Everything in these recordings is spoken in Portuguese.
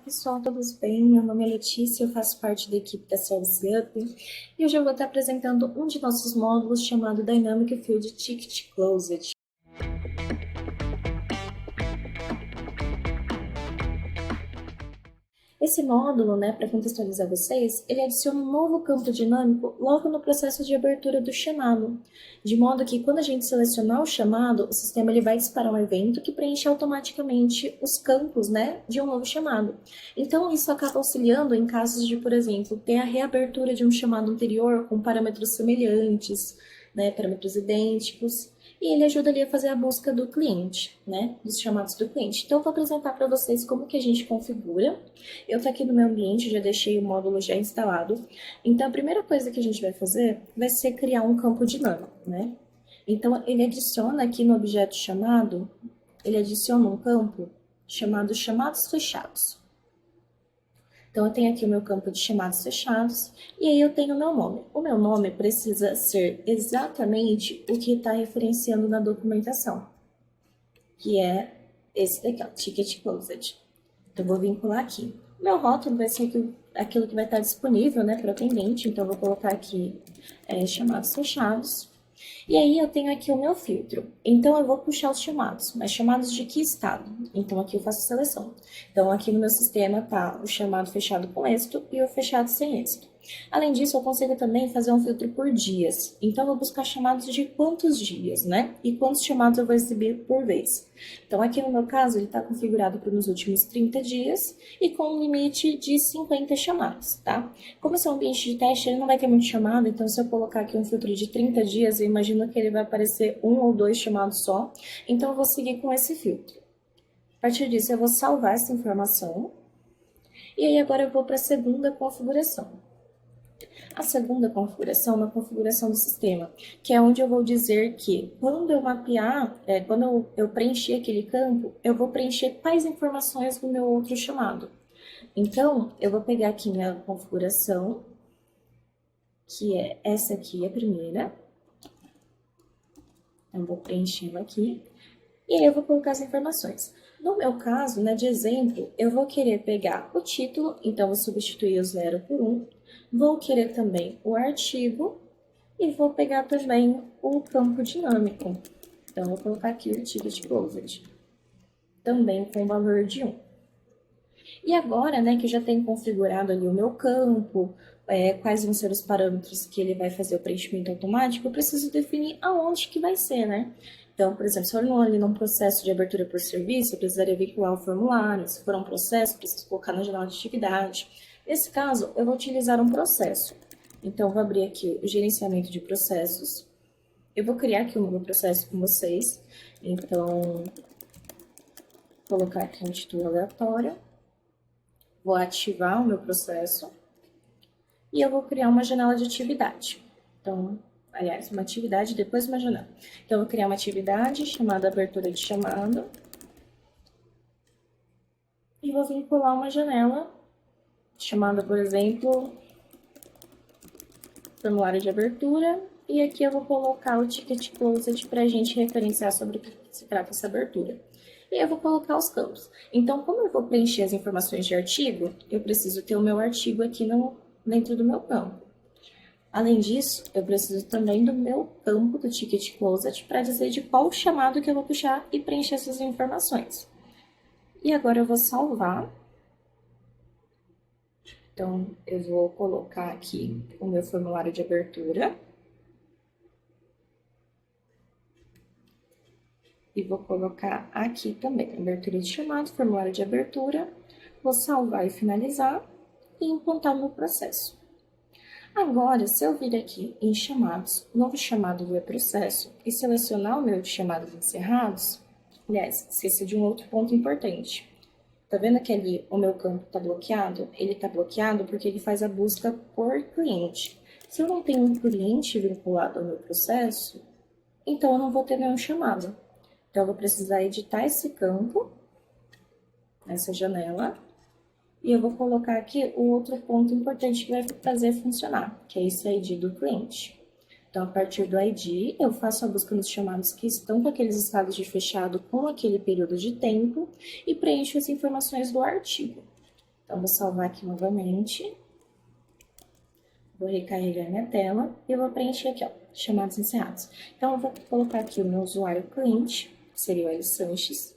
pessoal, todos bem? Meu nome é Letícia, eu faço parte da equipe da Service Up e hoje eu vou estar apresentando um de nossos módulos chamado Dynamic Field Ticket Closed. Esse módulo, para contextualizar vocês, ele adiciona um novo campo dinâmico logo no processo de abertura do chamado, de modo que quando a gente selecionar o chamado, o sistema ele vai disparar um evento que preenche automaticamente os campos, de um novo chamado. Então, isso acaba auxiliando em casos de, por exemplo, ter a reabertura de um chamado anterior com parâmetros semelhantes, parâmetros idênticos, e ele ajuda ali a fazer a busca do cliente, dos chamados do cliente. Então, eu vou apresentar para vocês como que a gente configura. Eu estou aqui no meu ambiente, já deixei o módulo já instalado. Então, a primeira coisa que a gente vai fazer vai ser criar um campo dinâmico, Então, ele adiciona aqui no objeto chamado, ele adiciona um campo chamado chamados fechados. Então, eu tenho aqui o meu campo de chamados fechados, e aí eu tenho o meu nome. O meu nome precisa ser exatamente o que está referenciando na documentação, que é esse daqui, ó, Ticket Closed. Então, eu vou vincular aqui. O meu rótulo vai ser aquilo que vai estar disponível, para o atendente, então eu vou colocar aqui chamados fechados. E aí eu tenho aqui o meu filtro. Então eu vou puxar os chamados, mas chamados de que estado? Então aqui eu faço a seleção. Então aqui no meu sistema tá o chamado fechado com êxito e o fechado sem êxito. Além disso, eu consigo também fazer um filtro por dias. Então eu vou buscar chamados de quantos dias, E quantos chamados eu vou exibir por vez. Então aqui no meu caso, ele está configurado para nos últimos 30 dias e com um limite de 50 chamados, tá? Como esse é um ambiente de teste, ele não vai ter muito chamado, então se eu colocar aqui um filtro de 30 dias, eu imagino que ele vai aparecer 1 ou 2 chamados só. Então eu vou seguir com esse filtro. A partir disso, eu vou salvar essa informação. E aí agora eu vou para a segunda configuração. A segunda configuração é uma configuração do sistema, que é onde eu vou dizer que quando eu mapear, quando eu preencher aquele campo, eu vou preencher quais informações do meu outro chamado. Então, eu vou pegar aqui minha configuração, que é essa aqui, a primeira. Eu vou preenchendo aqui. E aí eu vou colocar as informações. No meu caso, de exemplo, eu vou querer pegar o título, então vou substituir o 0 por 1. Vou querer também o artigo e vou pegar também o campo dinâmico. Então, vou colocar aqui o Ticket Closed, também com valor de 1. E agora, que eu já tenho configurado ali o meu campo, quais vão ser os parâmetros que ele vai fazer o preenchimento automático, eu preciso definir aonde que vai ser, Então, por exemplo, se eu estou ali num processo de abertura por serviço, eu precisaria vincular o formulário. Se for um processo, eu preciso colocar na janela de atividade. Nesse caso, eu vou utilizar um processo. Então, eu vou abrir aqui o gerenciamento de processos. Eu vou criar aqui um novo processo com vocês. Então, vou colocar aqui um título aleatório. Vou ativar o meu processo. E eu vou criar uma janela de atividade. Então, aliás, uma atividade depois uma janela. Então, eu vou criar uma atividade chamada abertura de chamado. E vou vincular uma janela chamada, por exemplo, formulário de abertura. E aqui eu vou colocar o Ticket Closed para a gente referenciar sobre o que se trata essa abertura. E eu vou colocar os campos. Então, como eu vou preencher as informações de artigo, eu preciso ter o meu artigo aqui dentro do meu campo. Além disso, eu preciso também do meu campo do Ticket Closed para dizer de qual chamado que eu vou puxar e preencher essas informações. E agora eu vou salvar. Então, eu vou colocar aqui o meu formulário de abertura. E vou colocar aqui também, abertura de chamado, formulário de abertura. Vou salvar e finalizar e implantar o meu processo. Agora, se eu vir aqui em chamados, novo chamado do processo e selecionar o meu de chamados encerrados, aliás, esqueci de um outro ponto importante. Tá vendo que ali o meu campo está bloqueado? Ele está bloqueado porque ele faz a busca por cliente. Se eu não tenho um cliente vinculado ao meu processo, então eu não vou ter nenhum chamado. Então, eu vou precisar editar esse campo, essa janela, e eu vou colocar aqui o outro ponto importante que vai fazer funcionar, que é esse ID do cliente. Então, a partir do ID, eu faço a busca nos chamados que estão com aqueles estados de fechado com aquele período de tempo e preencho as informações do artigo. Então, vou salvar aqui novamente. Vou recarregar minha tela e eu vou preencher aqui, ó, chamados encerrados. Então, eu vou colocar aqui o meu usuário cliente, que seria o L. Sanches.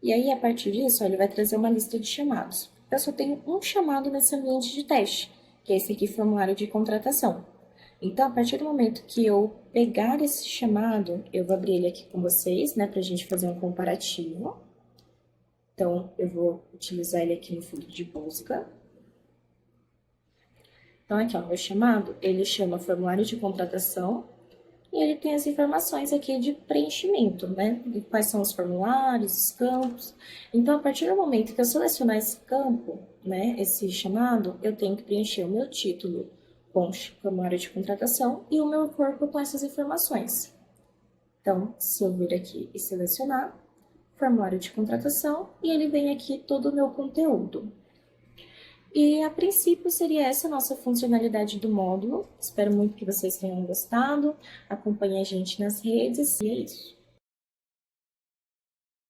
E aí, a partir disso, ó, ele vai trazer uma lista de chamados. Eu só tenho um chamado nesse ambiente de teste, que é esse aqui, formulário de contratação. Então, a partir do momento que eu pegar esse chamado, eu vou abrir ele aqui com vocês, né, pra gente fazer um comparativo. Então, eu vou utilizar ele aqui no fundo de busca. Então, aqui, ó, meu chamado, ele chama formulário de contratação e ele tem as informações aqui de preenchimento, né? De quais são os formulários, os campos. Então, a partir do momento que eu selecionar esse campo, né, esse chamado, eu tenho que preencher o meu título com formulário de contratação e o meu corpo com essas informações. Então, se eu vir aqui e selecionar formulário de contratação, e ele vem aqui todo o meu conteúdo. E, a princípio, seria essa a nossa funcionalidade do módulo. Espero muito que vocês tenham gostado. Acompanhe a gente nas redes. E é isso.